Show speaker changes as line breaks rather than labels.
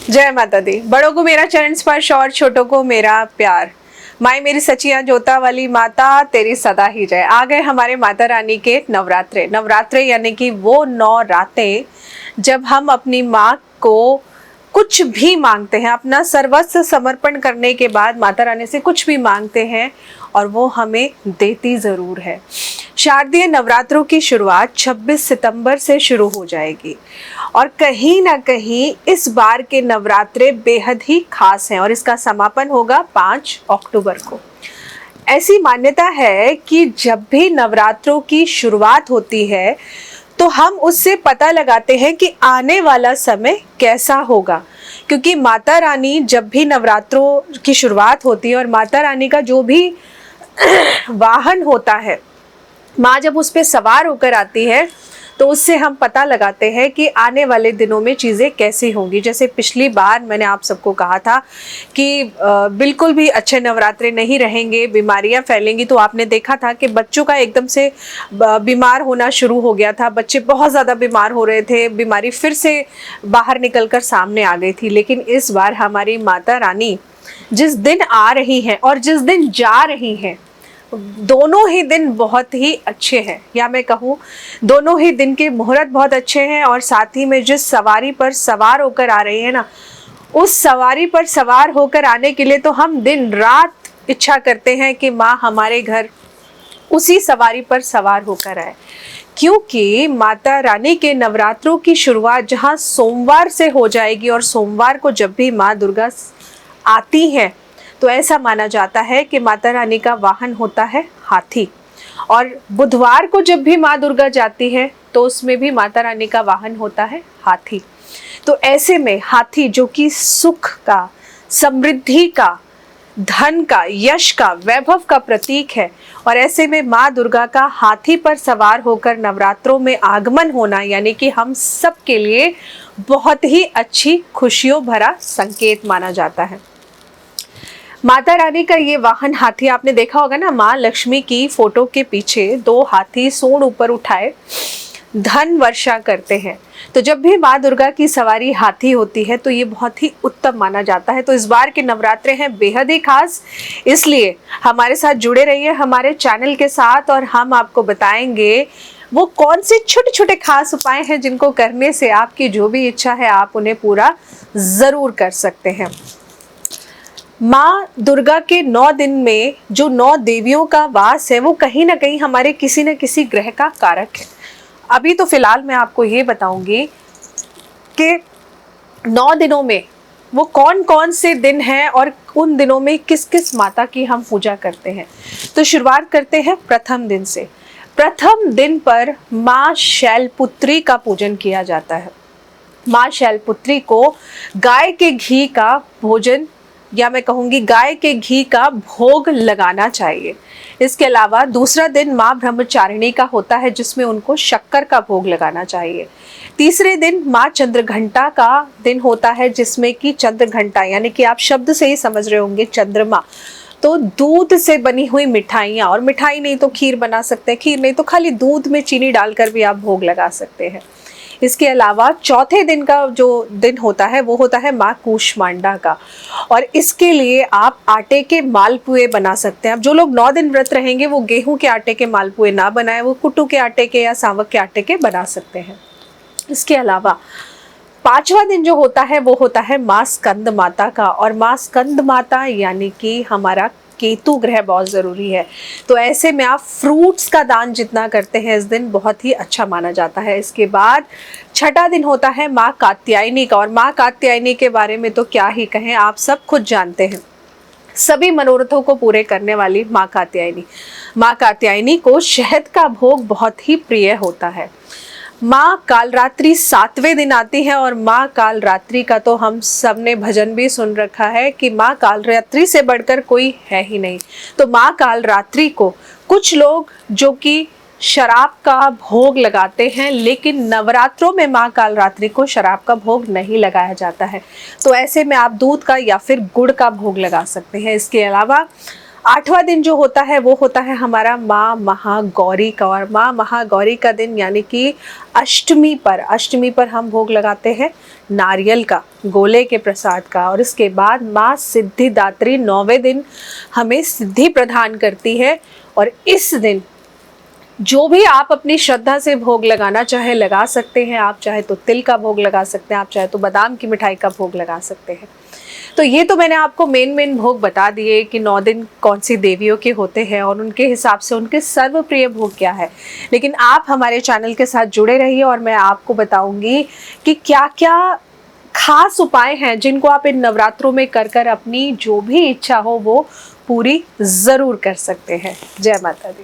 जय माता दी। बड़ों को मेरा चरण स्पर्श और छोटों को मेरा प्यार। माई मेरी सचिया जोता वाली माता तेरी सदा ही जय। आ गए हमारे माता रानी के नवरात्रे। नवरात्रे यानी कि वो 9 रातें जब हम अपनी माँ को कुछ भी मांगते हैं, अपना सर्वस्व समर्पण करने के बाद माता रानी से कुछ भी मांगते हैं और वो हमें देती ज़रूर है। शारदीय नवरात्रों की शुरुआत 26 सितंबर से शुरू हो जाएगी और कहीं ना कहीं इस बार के नवरात्रे बेहद ही खास हैं और इसका समापन होगा 5 अक्टूबर को। ऐसी मान्यता है कि जब भी नवरात्रों की शुरुआत होती है तो हम उससे पता लगाते हैं कि आने वाला समय कैसा होगा, क्योंकि माता रानी जब भी नवरात्रों की शुरुआत होती है और माता रानी का जो भी वाहन होता है, माँ जब उस पर सवार होकर आती है तो उससे हम पता लगाते हैं कि आने वाले दिनों में चीज़ें कैसी होंगी। जैसे पिछली बार मैंने आप सबको कहा था कि बिल्कुल भी अच्छे नवरात्रे नहीं रहेंगे, बीमारियां फैलेंगी, तो आपने देखा था कि बच्चों का एकदम से बीमार होना शुरू हो गया था। बच्चे बहुत ज़्यादा बीमार हो रहे थे, बीमारी फिर से बाहर निकल कर सामने आ गई थी। लेकिन इस बार हमारी माता रानी जिस दिन आ रही हैं और जिस दिन जा रही हैं, दोनों ही दिन बहुत ही अच्छे हैं, या मैं कहूँ दोनों ही दिन के मुहूर्त बहुत अच्छे हैं। और साथ ही में जिस सवारी पर सवार होकर आ रही है ना, उस सवारी पर सवार होकर आने के लिए तो हम दिन रात इच्छा करते हैं कि माँ हमारे घर उसी सवारी पर सवार होकर आए, क्योंकि माता रानी के नवरात्रों की शुरुआत जहाँ सोमवार से हो जाएगी और सोमवार को जब भी माँ दुर्गा आती हैं तो ऐसा माना जाता है कि माता रानी का वाहन होता है हाथी, और बुधवार को जब भी माँ दुर्गा जाती है तो उसमें भी माता रानी का वाहन होता है हाथी। तो ऐसे में हाथी जो कि सुख का, समृद्धि का, धन का, यश का, वैभव का प्रतीक है, और ऐसे में माँ दुर्गा का हाथी पर सवार होकर नवरात्रों में आगमन होना यानी कि हम सब के लिए बहुत ही अच्छी खुशियों भरा संकेत माना जाता है। माता रानी का ये वाहन हाथी, आपने देखा होगा ना, माँ लक्ष्मी की फोटो के पीछे 2 हाथी सूंड ऊपर उठाए धन वर्षा करते हैं। तो जब भी माँ दुर्गा की सवारी हाथी होती है तो ये बहुत ही उत्तम माना जाता है। तो इस बार के नवरात्रे हैं बेहद ही खास, इसलिए हमारे साथ जुड़े रहिए हमारे चैनल के साथ और हम आपको बताएंगे वो कौन से छोटे छोटे खास उपाय हैं जिनको करने से आपकी जो भी इच्छा है आप उन्हें पूरा जरूर कर सकते हैं। माँ दुर्गा के 9 दिन में जो 9 देवियों का वास है वो कहीं ना कहीं हमारे किसी न किसी ग्रह का कारक है। अभी तो फिलहाल मैं आपको ये बताऊंगी कि 9 दिनों में वो कौन कौन से दिन हैं और उन दिनों में किस किस माता की हम पूजा करते हैं। तो शुरुआत करते हैं प्रथम दिन से। प्रथम दिन पर माँ शैलपुत्री का पूजन किया जाता है। माँ शैलपुत्री को गाय के घी का भोजन, या मैं कहूँगी गाय के घी का भोग लगाना चाहिए। इसके अलावा दूसरा दिन माँ ब्रह्मचारिणी का होता है जिसमें उनको शक्कर का भोग लगाना चाहिए। तीसरे दिन माँ चंद्रघंटा का दिन होता है जिसमें कि चंद्रघंटा यानी कि आप शब्द से ही समझ रहे होंगे चंद्रमा, तो दूध से बनी हुई मिठाइयाँ, और मिठाई नहीं तो खीर बना सकते हैं, खीर नहीं तो खाली दूध में चीनी डालकर भी आप भोग लगा सकते हैं। इसके अलावा चौथे दिन का जो दिन होता है वो होता है माँ कूष्मांडा का, और इसके लिए आप आटे के मालपुए बना सकते हैं। अब जो लोग 9 दिन व्रत रहेंगे वो गेहूं के आटे के मालपुए ना बनाए, वो कुट्टू के आटे के या सावक के आटे के बना सकते हैं। इसके अलावा 5वां दिन जो होता है वो होता है माँ स्कंद माता का, और माँ स्कंद माता यानी कि हमारा केतु ग्रह बहुत ज़रूरी है। तो ऐसे में आप फ्रूट्स का दान जितना करते हैं इस दिन बहुत ही अच्छा माना जाता है। इसके बाद 6ठा दिन होता है माँ कात्यायनी का, और माँ कात्यायनी के बारे में तो क्या ही कहें, आप सब खुद जानते हैं। सभी मनोरथों को पूरे करने वाली माँ कात्यायनी। माँ कात्यायनी को शहद का भोग बहुत ही प्रिय होता है। माँ कालरात्रि 7वें दिन आती है, और माँ कालरात्रि का तो हम सब ने भजन भी सुन रखा है कि माँ कालरात्रि से बढ़कर कोई है ही नहीं। तो माँ कालरात्रि को कुछ लोग जो कि शराब का भोग लगाते हैं, लेकिन नवरात्रों में माँ कालरात्रि को शराब का भोग नहीं लगाया जाता है। तो ऐसे में आप दूध का या फिर गुड़ का भोग लगा सकते हैं। इसके अलावा 8वां दिन जो होता है वो होता है हमारा माँ महागौरी का, और माँ महागौरी का दिन यानी कि अष्टमी पर हम भोग लगाते हैं नारियल का, गोले के प्रसाद का। और इसके बाद माँ सिद्धिदात्री 9वें दिन हमें सिद्धि प्रदान करती है। और इस दिन जो भी आप अपनी श्रद्धा से भोग लगाना चाहे लगा सकते हैं। आप चाहे तो तिल का भोग लगा सकते हैं, आप चाहे तो बादाम की मिठाई का भोग लगा सकते हैं। तो ये तो मैंने आपको मेन भोग बता दिए कि 9 दिन कौन सी देवियों के होते हैं और उनके हिसाब से उनके सर्वप्रिय भोग क्या है। लेकिन आप हमारे चैनल के साथ जुड़े रहिए और मैं आपको बताऊंगी कि क्या क्या खास उपाय हैं जिनको आप इन नवरात्रों में कर अपनी जो भी इच्छा हो वो पूरी ज़रूर कर सकते हैं। जय माता दी।